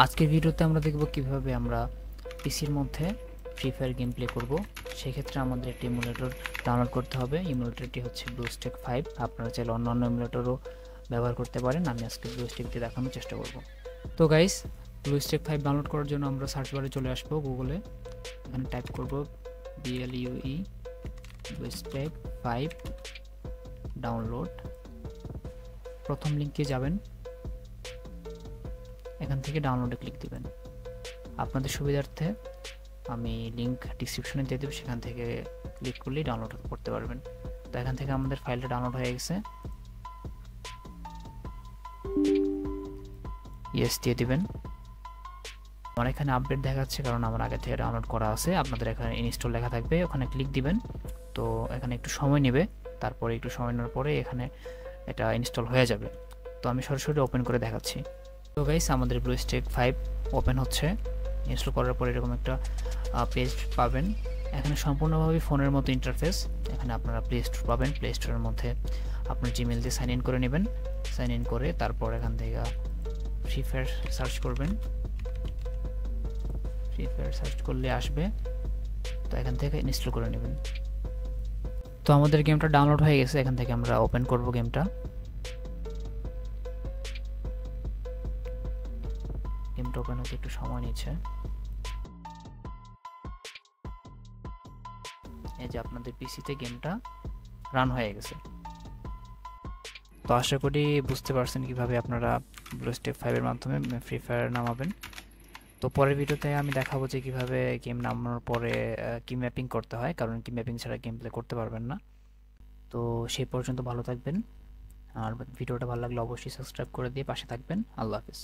আজকের ভিডিওতে আমরা দেখব কিভাবে আমরা পিসির মধ্যে ফ্রি ফায়ার গেম প্লে করব। সেক্ষেত্রে আমাদের একটি ইমুলেটর ডাউনলোড করতে হবে। ইমুলেটরটি হচ্ছে ব্লুস্ট্যাক 5। আপনারা চাইলে অন্যান্য ইমুলেটরও ব্যবহার করতে পারেন। আমি আজকে ব্লুস্ট্যাক দিয়ে দেখানোর চেষ্টা করব। তো গাইস, ব্লুস্ট্যাক 5 ডাউনলোড করার জন্য আমরা সার্চ বারে চলে আসব গুগলে। এখানে টাইপ করব BLUE ব্লুস্ট্যাক 5 ডাউনলোড। প্রথম লিঙ্কে যাবেন, এখান থেকে ডাউনলোডে ক্লিক দিবেন। আপনাদের সুবিধার্থে আমি লিঙ্ক ডিসক্রিপশনে দিয়ে দেবো, সেখান থেকে ক্লিক করলেই ডাউনলোড করতে পারবেন। তো এখান থেকে আমাদের ফাইলটা ডাউনলোড হয়ে গেছে, ইয়েস দিয়ে দিবেন। আমার এখানে আপডেট দেখাচ্ছে কারণ আমার আগে থেকে ডাউনলোড করা আছে। আপনাদের এখানে ইনস্টল লেখা থাকবে, ওখানে ক্লিক দিবেন। তো এখানে একটু সময় নেবে, তারপরে একটু সময় নেওয়ার পরে এখানে এটা ইনস্টল হয়ে যাবে। তো আমি সরাসরি ওপেন করে দেখাচ্ছি। তো গাইস, আমাদের ব্লুস্ট্যাক 5 ওপেন হচ্ছে। ইনস্টল করার পরে এরকম একটা পেজ পাবেন। এখানে সম্পূর্ণভাবে ফোনের মতো ইন্টারফেস। এখানে আপনারা প্লে স্টোর পাবেন। প্লে স্টোরের মধ্যে আপনার জিমেল দিয়ে সাইন ইন করে নেবেন। সাইন ইন করে তারপর এখান থেকে ফ্রি ফায়ার সার্চ করবেন। ফ্রি ফায়ার সার্চ করলে আসবে, তো এখান থেকে ইনস্টল করে নেবেন। তো আমাদের গেমটা ডাউনলোড হয়ে গেছে। এখান থেকে আমরা ওপেন করব গেমটা। গেমটা ওপেন হতে একটু সময় নিচ্ছে। এই যে আপনাদের পিসিতে গেমটা রান হয়ে গেছে। তো আশা করি বুঝতে পারছেন কিভাবে আপনারা ব্লুস্ট্যাক 5 এর মাধ্যমে ফ্রি ফায়ার নামাবেন। তো পরের ভিডিওতে আমি দেখাবো যে কিভাবে গেম নামানোর পরে কি ম্যাপিং করতে হয়, কারণ কি ম্যাপিং ছাড়া গেম প্লে করতে পারবেন না। তো সেই পর্যন্ত ভালো থাকবেন, আর ভিডিওটা ভালো লাগলে অবশ্যই সাবস্ক্রাইব করে দিয়ে পাশে থাকবেন। আল্লাহ হাফেজ।